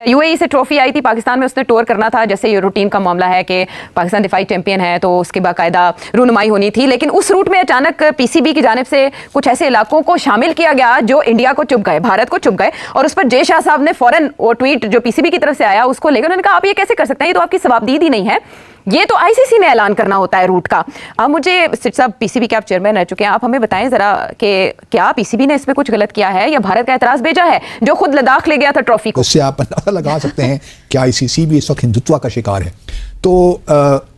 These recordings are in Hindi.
यूएई से ट्रॉफी आई थी पाकिस्तान में, उसने टूर करना था। जैसे ये रूटीन का मामला है कि पाकिस्तान दिफाई चैंपियन है तो उसके बाकायदा रूनुमाई होनी थी, लेकिन उस रूट में अचानक पीसीबी की जानिब से कुछ ऐसे इलाकों को शामिल किया गया जो इंडिया को चुभ गए, भारत को चुभ गए। और उस पर जय शाह साहब ने फौरन वो ट्वीट जो पीसीबी की तरफ से आया उसको लेकर उन्होंने कहा आप ये कैसे कर सकते हैं, ये तो आपकी जवाबदीदी नहीं है, ये तो आईसीसी ने ऐलान करना होता है रूट का। अब मुझे सिट साहब, पीसीबी के आप चेयरमैन रह चुके हैं, आप हमें बताएं जरा कि क्या पीसीबी ने इसमें कुछ गलत किया है या भारत का एतराज भेजा है जो खुद लद्दाख ले गया था ट्रॉफी को? उससे आप अंदाजा लगा सकते हैं कि आईसीसी भी इस वक्त हिंदुत्व का शिकार है। तो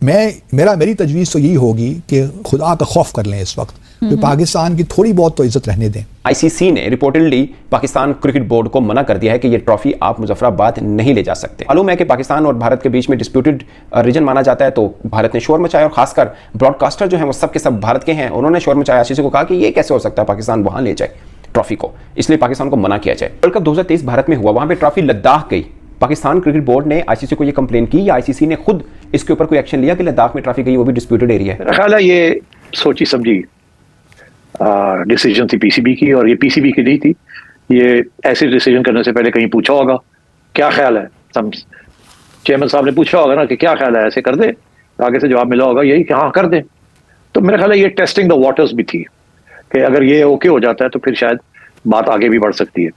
मेरी तजवीज़ तो यही होगी कि खुदा का खौफ कर लें इस वक्त, तो पाकिस्तान की थोड़ी बहुत तो इज्जत रहने दें। आईसीसी ने रिपोर्टेडली पाकिस्तान क्रिकेट बोर्ड को मना कर दिया है कि ये ट्रॉफी आप मुजफ्फराबाद नहीं ले जा सकते। मालूम है कि पाकिस्तान और भारत के बीच में डिस्प्यूटेड रीजन माना जाता है, तो भारत ने शोर मचाया और खासकर ब्रॉडकास्टर जो है वो सब के सब भारत के हैं, उन्होंने शोर मचाया, आईसीसी को कहा कि ये कैसे हो सकता है पाकिस्तान वहां ले जाए ट्रॉफी को, इसलिए पाकिस्तान को मना किया जाए। वर्ल्ड कप 2023 भारत में हुआ, वहां पर ट्रॉफी लद्दाख गई। पाकिस्तान क्रिकेट बोर्ड ने आईसीसी को ये कंप्लेन की या आईसीसी ने खुद इसके ऊपर कोई एक्शन लिया कि लद्दाख में ट्रॉफी गई, वो भी डिस्प्यूटेड एरिया है? मेरा ख्याल है ये सोची समझी डिसीजन थी पीसीबी की, और ये पीसीबी की नहीं थी। ये ऐसे डिसीजन करने से पहले कहीं पूछा होगा क्या ख्याल है, चेयरमैन साहब ने पूछा होगा ना कि क्या ख्याल है, ऐसे कर दे, आगे से जवाब मिला होगा यही कि हाँ कर दे। तो मेरा ख्याल है ये टेस्टिंग द वाटर्स भी थी कि अगर ये ओके हो जाता है तो फिर शायद बात आगे भी बढ़ सकती है।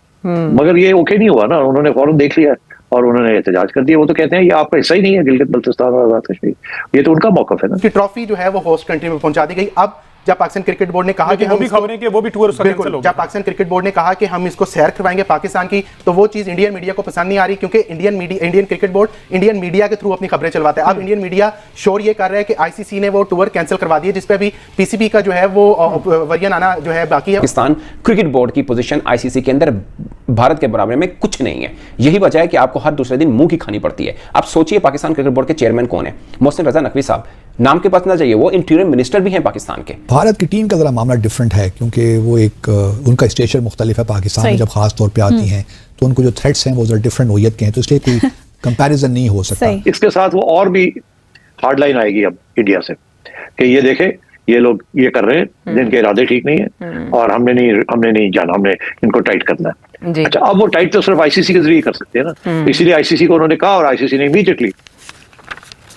मगर ये ओके नहीं हुआ ना, उन्होंने फौरन देख लिया और उन्होंने एहतजाज कर दिया। वो तो कहते हैं ये आपका हिस्सा ही नहीं है, गिलगित बल्तिस्तान और आजाद कश्मीर, ये तो उनका मौकफ है ना। कि ट्रॉफी जो है वो होस्ट कंट्री में पहुंचा दी गई। अब जब पाकिस्तान क्रिकेट बोर्ड ने कहा कि हम खबरें कि वो भी टूर उसका कैंसिल हो गया, जब पाकिस्तान क्रिकेट बोर्ड ने कहा कि हम इसको सैर करवाएंगे पाकिस्तान की, तो वो चीज इंडियन मीडिया को पसंद नहीं आ रही, क्योंकि Indian cricket board Indian media के थ्रू अपनी खबरें चलवाता है। अब इंडियन मीडिया शोर ये कर रहा है कि आईसीसी ने वो टूर कैंसिल करवा दिया, जिसपे अभी पीसीबी का जो है वो वर्जन आना जो है बाकी है। पाकिस्तान क्रिकेट बोर्ड की पोजीशन आईसीसी के अंदर भारत के बराबर में कुछ नहीं है। यही वजह है कि आपको हर दूसरे दिन मुंह की खानी पड़ती है। आप सोचिए पाकिस्तान क्रिकेट बोर्ड के चेयरमैन कौन है? मोहसिन रजा नकवी साहब, नाम के पास ना चाहिए, वो इंटीरियर मिनिस्टर भी हैं पाकिस्तान के। भारत की टीम का जरा मामला डिफरेंट है, क्योंकि वो एक उनका स्टेचर मुख्तलिफ है। पाकिस्तान में जब खास तौर पे आती हैं तो उनको जो थ्रेट्स हैं वो जरा डिफरेंट नोयत के हैं, तो इसलिए कोई कंपैरिजन नहीं हो सकता। इसके साथ वो और भी हार्ड लाइन आएगी अब इंडिया से कि ये देखे ये लोग ये कर रहे हैं जिनके इरादे ठीक नहीं है और हमने नहीं जाना, हमने इनको टाइट करना है। अच्छा, अब वो टाइट तो सिर्फ आईसीसी के जरिए कर सकते हैं ना, इसीलिए आईसीसी को उन्होंने कहा और आईसीसी ने इमीडिएटली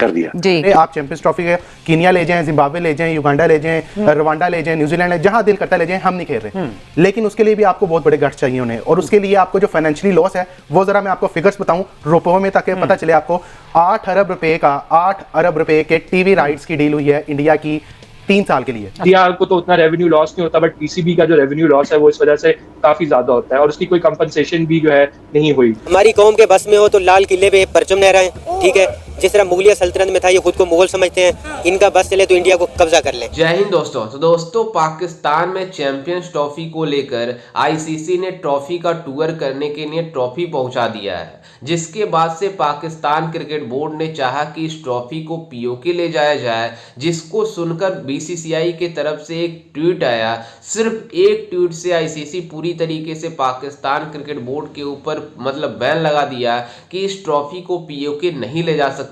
कर दिया। जी, आप चैंपियंस ट्रॉफी के कीनिया ले जाएं, जिम्बाब्वे ले जाएं, युगांडा ले जाएं, रवांडा ले जाएं, न्यूजीलैंड ले, जहां दिल करता ले जाएं, हम नहीं खेल रहे। लेकिन उसके लिए भी आपको बहुत बड़े गट्स चाहिए उन्हें, और उसके लिए आपको जो फाइनेंशियली लॉस है वो जरा मैं आपको फिगर्स बताऊं रुपयों में, ताकि पता चले आपको। 8 अरब रुपए के टीवी राइट्स की डील हुई है इंडिया की 3 साल के लिए। डीआर को तो उतना रेवेन्यू लॉस नहीं होता, बट पीसीबी का जो रेवेन्यू लॉस है वो इस वजह से काफी ज्यादा होता है, और उसकी कोई कंपनसेशन भी जो है नहीं हुई। हमारी कौम के बस में हो तो लाल किले पे परचम लहराएं, ठीक है, जिस तरह मुगलिया सल्तनत में था, ये खुद को मुगल समझते हैं, इनका बस चले तो इंडिया को कब्जा कर ले। जय हिंद दोस्तों। तो दोस्तों, पाकिस्तान में चैंपियंस ट्रॉफी को लेकर आईसीसी ने ट्रॉफी का टूर करने के लिए ट्रॉफी पहुंचा दिया है, जिसके बाद से पाकिस्तान क्रिकेट बोर्ड ने चाहा कि इस ट्रॉफी को पीओके ले जाया जाए, जिसको सुनकर बीसीसीआई की तरफ से एक ट्वीट आया। सिर्फ एक ट्वीट से आईसीसी पूरी तरीके से पाकिस्तान क्रिकेट बोर्ड के ऊपर मतलब बैन लगा दिया कि इस ट्रॉफी को पीओके नहीं ले जा सकते,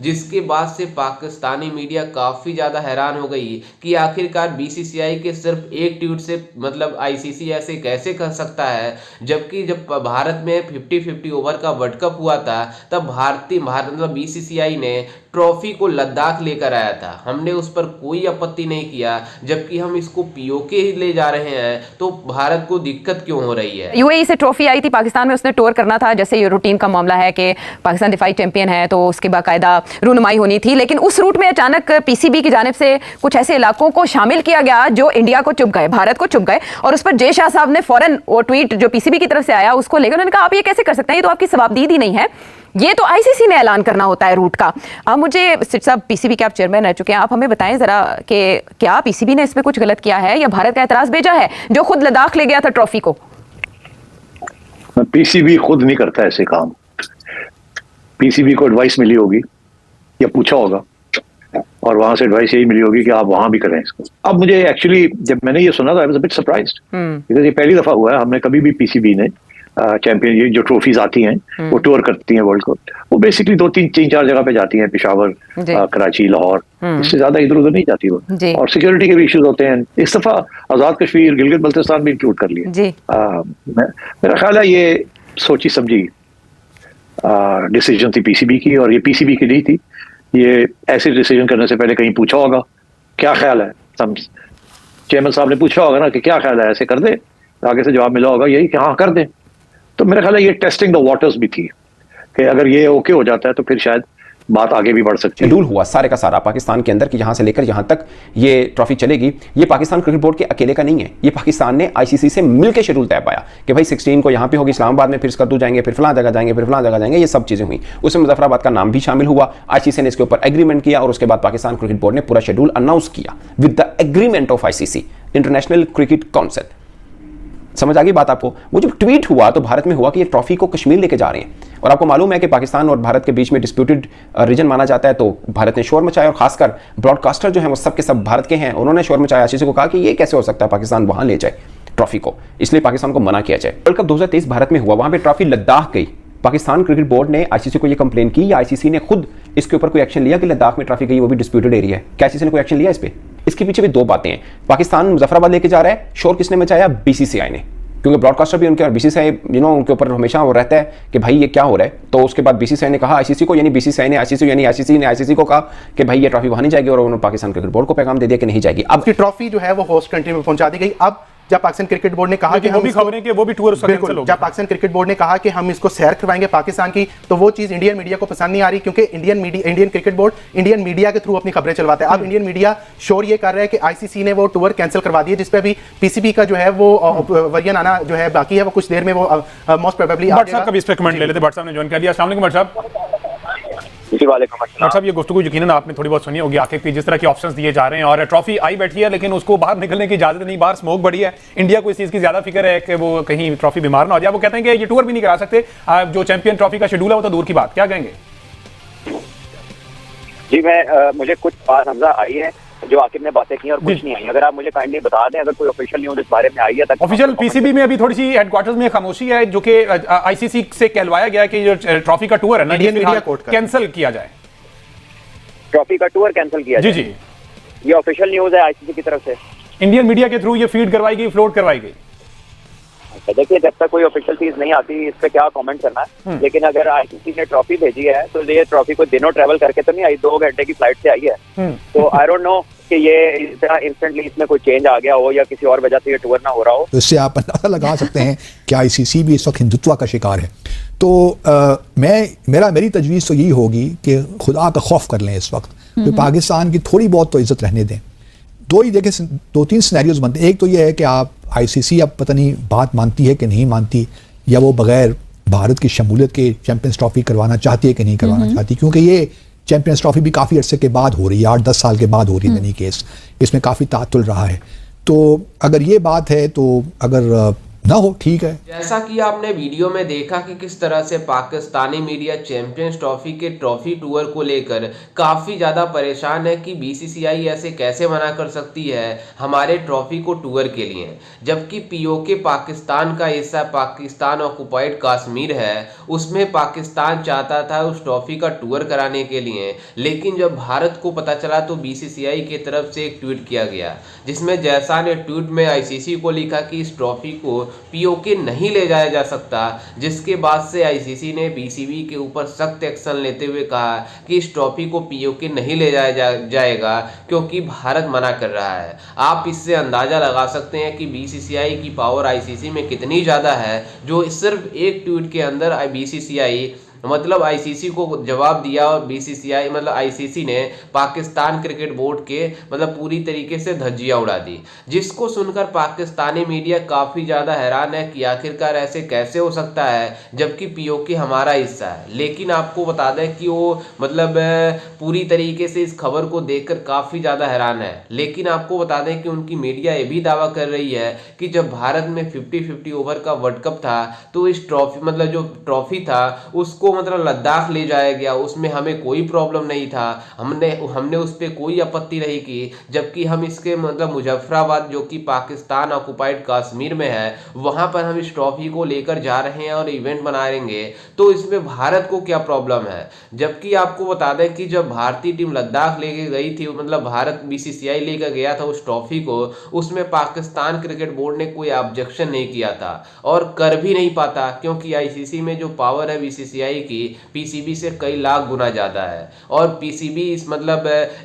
जिसके बाद से पाकिस्तानी मीडिया काफी ज्यादा हैरान हो गई कि आखिरकार बीसीसीआई के सिर्फ एक ट्वीट से मतलब आईसीसी ऐसे कैसे कर सकता है, जबकि जब भारत में 50-50 ओवर का वर्ल्ड कप हुआ था तब मतलब बीसीसीआई ने ट्रॉफी को लद्दाख लेकर आया था, हमने उस पर कोई आपत्ति नहीं किया, जबकि हम इसको पीओके ही ले जा रहे हैं तो भारत को दिक्कत क्यों हो रही है? यूएई से ट्रॉफी आई थी पाकिस्तान में, उसने टूर करना था। जैसे ये रूटीन का मामला है कि पाकिस्तान दिफाई चैंपियन है तो उसके बाकायदा रूनुमाई होनी थी, लेकिन उस रूट में अचानक पीसीबी की जानिब से कुछ ऐसे इलाकों को शामिल किया गया जो इंडिया को चुभ गए, भारत को चुभ गए। और उस पर जय शाह साहब ने फौरन वो ट्वीट जो पीसीबी की तरफ से आया उसको लेकर उन्होंने कहा आप ये कैसे कर सकते हैं, ये तो आपकी जवाबदीदी नहीं है, ये तो आईसीसी ने ऐलान करना होता है रूट का। अब मुझे सिट साहब, पीसीबी के आप चेयरमैन रह चुके हैं, आप हमें बताएं जरा कि क्या पीसीबी ने इसमें कुछ गलत किया है या भारत का एतराज भेजा है जो खुद लद्दाख ले गया था ट्रॉफी को? पीसीबी खुद नहीं करता ऐसे काम, पीसीबी को एडवाइस मिली होगी या पूछा होगा और वहां से एडवाइस यही मिली होगी कि आप वहां भी करें इसको। अब मुझे एक्चुअली जब मैंने ये सुना था I was a bit surprised, because ये पहली दफा हुआ है, हमने कभी भी पीसीबी ने चैंपियन ये जो ट्रॉफीज आती हैं वो टूर करती हैं वर्ल्ड कप, वो बेसिकली 2-3-4 जगह पे जाती हैं, पेशावर, कराची, लाहौर, इससे ज्यादा इधर उधर नहीं जाती वो, और सिक्योरिटी के भी इश्यूज होते हैं। इस दफा आजाद कश्मीर, गिलगित बल्तिस्तान भी इंक्लूड कर लिए। मेरा ख्याल है ये सोची समझी डिसीजन थी पीसीबी की, और ये पीसीबी की नहीं थी। ये ऐसे डिसीजन करने से पहले कहीं पूछा होगा क्या ख्याल है, चेयरमैन साहब ने पूछा होगा ना कि क्या ख्याल है, ऐसे कर दे, आगे से जवाब मिला होगा यही कि हाँ कर दे। तो मेरा ख्याल है ये टेस्टिंग द वाटर्स भी थी कि अगर ये ओके हो जाता है तो फिर शायद बात आगे भी बढ़ सकती है। शेड्यूल हुआ सारे का सारा पाकिस्तान के अंदर कि यहां से लेकर यहां तक ये ट्रॉफी चलेगी, ये पाकिस्तान क्रिकेट बोर्ड के अकेले का नहीं है, ये पाकिस्तान ने आईसीसी से मिलकर शेड्यूल तय पाया कि भाई 16 को यहां पे होगी इस्लामाबाद में, फिर स्कर्दू जाएंगे, फिर फलां जगह जाएंगे, फिर फलां जगह जाएंगे, ये सब चीजें हुई। उसमें मुजफ्फराबाद का नाम भी शामिल हुआ, आईसीसी ने इसके ऊपर एग्रीमेंट किया और उसके बाद पाकिस्तान क्रिकेट बोर्ड ने पूरा शेड्यूल अनाउंस किया with the agreement of ICC, international cricket council. समझ आ गई बात आपको? वो जब ट्वीट हुआ तो भारत में हुआ कि ये ट्रॉफी को कश्मीर लेके जा रहे हैं, और आपको मालूम है कि पाकिस्तान और भारत के बीच में डिस्प्यूटेड रीजन माना जाता है, तो भारत ने शोर मचाया, और खासकर ब्रॉडकास्टर जो है वो सब के सब भारत के हैं, उन्होंने शोर मचाया, आईसीसी को कहा कि ये कैसे हो सकता है पाकिस्तान वहां ले जाए ट्रॉफी को, इसलिए पाकिस्तान को मना किया जाए। वर्ल्ड कप 2023 भारत में हुआ, वहां पर ट्रॉफी लद्दाख गई, पाकिस्तान क्रिकेट बोर्ड ने आईसीसी को ये कंप्लेन की या आईसीसी ने खुद इसके ऊपर कोई एक्शन लिया कि लद्दाख में ट्रॉफी गई, वो भी डिस्प्यूटेड एरिया है? क्या आईसीसी ने कोई एक्शन लिया इस पे? इसके पीछे भी दो बातें हैं। पाकिस्तान मुजफ्फराबाद लेके जा रहा है, शोर किसने मचाया? बीसीसीआई ने, क्योंकि ब्रॉडकास्टर भी उनके और बीसीसीआई उनके ऊपर हमेशा वो रहता है कि भाई ये क्या हो रहा है। तो उसके बाद बीसीसीआई ने कहा आईसीसी को, यानी बीसीसीआई ने आईसीसी को कहा कि भाई ये ट्रॉफी वहां नहीं जाएगी, और उन्होंने पाकिस्तान क्रिकेट बोर्ड को पैगाम दे दिया कि नहीं जाएगी। अब ट्रॉफी जो है वो होस्ट कंट्री में पहुंचा दी गई। अब जब पाकिस्तान क्रिकेट बोर्ड ने कहा कि वो भी खबरें कि वो भी टूर जब पाकिस्तान क्रिकेट बोर्ड ने कहा कि हम इसको सैर करवाएंगे पाकिस्तान की, तो वो चीज इंडियन मीडिया को पसंद नहीं आ रही, क्योंकि Indian cricket board Indian media के थ्रू अपनी खबरें चलवाता है। अब इंडियन मीडिया शोर ये कर रहा है कि आईसीसी ने वो टूर कैंसिल करवा दिया, जिसपे अभी पीसीबी का जो है वो वर्जन आना जो है बाकी है, वो कुछ देर में वो मोस्ट प्रोबेबली आ जाएगा। कभी इस पे कमेंट ले लेते, भट्ट साहब ने ज्वाइन कर लिया। अस्सलाम वालेकुम भट्ट साहब। भट्ट साहब, ये गुफ्तगू यकीनन आपने थोड़ी बहुत सुनी होगी आखिर की, जिस तरह के ऑप्शंस दिए जा रहे हैं, और ट्रॉफी आई बैठी है लेकिन उसको बाहर निकलने की इजाजत नहीं, बाहर स्मोक बढ़ी है। इंडिया को इस चीज की ज्यादा फिक्र है कि वो कहीं ट्रॉफी बीमार ना हो जाए। वो कहते हैं कि ये टूर भी नहीं करा सकते, जो चैंपियन ट्रॉफी का शेड्यूल है वो तो दूर की बात, क्या कहेंगे? जी मुझे कुछ बात समझा आई है जो आकिब ने बातें की और कुछ नहीं आई। अगर आप मुझे काइंडली बता दें अगर कोई ऑफिशियल न्यूज़ इस बारे में आई है। ऑफिशियल पीसीबी में अभी थोड़ी सी हेडक्वार्टर्स में खामोशी है, जो कि आईसीसी से कहलवाया गया कि जो ट्रॉफी का टूर है ना, इंडियन मीडिया कोर्ट का कैंसिल किया जाए। ट्रॉफी का टूर कैंसिल किया जी जाए। जी, ये ऑफिशियल न्यूज़ है आईसीसी की तरफ से, इंडियन मीडिया के थ्रू ये फीड करवाई गई, फ्लोट करवाई गई। देखिए जब तक कोई ऑफिशियल चीज नहीं आती इस पे क्या कमेंट करना है, लेकिन अगर आईसीसी ने ट्रॉफी भेजी है तो ये ट्रॉफी को दिनों ट्रेवल करके तो नहीं आई, 2 घंटे की फ्लाइट से आई है। तो आई डोंट नो कि ये इतना इंस्टेंटली इसमें कोई चेंज आ गया हो या किसी और वजह से ये टूर ना हो रहा हो। तो इससे आप अंदाजा लगा सकते हैं कि आईसीसी भी इस वक्त हिंदुत्व का शिकार है। तो मेरी तजवीज़ तो यही होगी कि खुदा का खौफ कर लें इस वक्त, तो पाकिस्तान की थोड़ी बहुत तो इज्जत रहने दें। दो ही देखें, 2-3 सिनेरियोज बनते हैं। एक तो ये है कि आप आईसीसी अब पता नहीं बात मानती है कि नहीं मानती, या वो बगैर भारत की शमूलियत के चैंपियंस ट्रॉफी करवाना चाहती है कि नहीं करवाना चाहती, क्योंकि ये चैंपियंस ट्रॉफी भी काफ़ी अरसे के बाद हो रही है, 8-10 साल के बाद हो रही है। यानी केस इसमें काफ़ी तातुल रहा है। तो अगर ये बात है तो अगर ना हो ठीक है। जैसा कि आपने वीडियो में देखा कि किस तरह से पाकिस्तानी मीडिया चैंपियंस ट्रॉफी के ट्रॉफी टूर को लेकर काफ़ी ज़्यादा परेशान है कि बीसीसीआई ऐसे कैसे मना कर सकती है हमारे ट्रॉफी को टूर के लिए, जबकि पीओके पाकिस्तान का हिस्सा, पाकिस्तान ऑक्युपाइड कश्मीर है, उसमें पाकिस्तान चाहता था उस ट्रॉफी का टूर कराने के लिए। लेकिन जब भारत को पता चला तो बीसीसीआई की तरफ से एक ट्वीट किया गया, जिसमें जैसा ने ट्वीट में आईसीसी को लिखा कि इस ट्रॉफी को पीओके नहीं ले जाया जा सकता, जिसके बाद से आईसीसी ने बीसीबी के ऊपर सख्त एक्शन लेते हुए कहा कि इस ट्रॉफी को पीओके नहीं ले जाया जाएगा क्योंकि भारत मना कर रहा है। आप इससे अंदाजा लगा सकते हैं कि बीसीसीआई की पावर आईसीसी में कितनी ज़्यादा है, जो सिर्फ एक ट्वीट के अंदर बीसीसीआई मतलब आईसीसी को जवाब दिया, और बीसीसीआई मतलब आईसीसी ने पाकिस्तान क्रिकेट बोर्ड के मतलब पूरी तरीके से धज्जियां उड़ा दी, जिसको सुनकर पाकिस्तानी मीडिया काफ़ी ज़्यादा हैरान है कि आखिरकार ऐसे कैसे हो सकता है जबकि पीओके हमारा हिस्सा है। लेकिन आपको बता दें कि वो मतलब पूरी तरीके से इस खबर को देखकर काफ़ी ज़्यादा हैरान है। लेकिन आपको बता दें कि उनकी मीडिया ये भी दावा कर रही है कि जब भारत में 50-50 ओवर का वर्ल्ड कप था तो इस ट्रॉफी मतलब जो ट्रॉफी था उसको मतलब लद्दाख ले जाया गया, उसमें हमें कोई प्रॉब्लम नहीं था, हमने उस पर कोई आपत्ति नहीं की, जबकि हम इसके मतलब मुजफ्फराबाद जो कि पाकिस्तान ऑक्युपाइड कश्मीर में है वहां पर हम इस ट्रॉफी को लेकर जा रहे हैं और इवेंट बनाएंगे, तो इसमें भारत को क्या प्रॉब्लम है। जबकि आपको बता दें कि जब भारतीय टीम लद्दाख लेके गई थी, मतलब भारत बीसीसीआई लेकर गया था उस ट्रॉफी को, उसमें पाकिस्तान क्रिकेट बोर्ड ने कोई ऑब्जेक्शन नहीं किया था और कर भी नहीं पाता, क्योंकि आईसीसी में जो पावर है बीसीसीआई की पीसीबी से कई लाख गुना ज़्यादा है और पीसीबी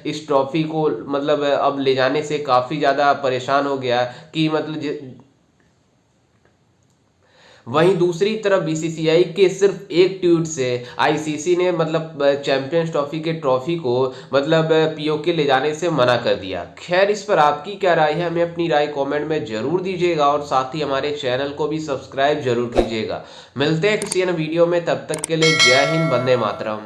इस ट्रॉफी को अब ले जाने से काफ़ी ज़्यादा परेशान हो गया कि वहीं दूसरी तरफ बीसीसीआई के सिर्फ एक ट्वीट से आईसीसी ने चैंपियंस ट्रॉफी के ट्रॉफी को पीओके ले जाने से मना कर दिया। खैर, इस पर आपकी क्या राय है, हमें अपनी राय कमेंट में जरूर दीजिएगा और साथ ही हमारे चैनल को भी सब्सक्राइब जरूर कीजिएगा। मिलते हैं किसी अन्य वीडियो में, तब तक के लिए जय हिंद, वंदे मातरम।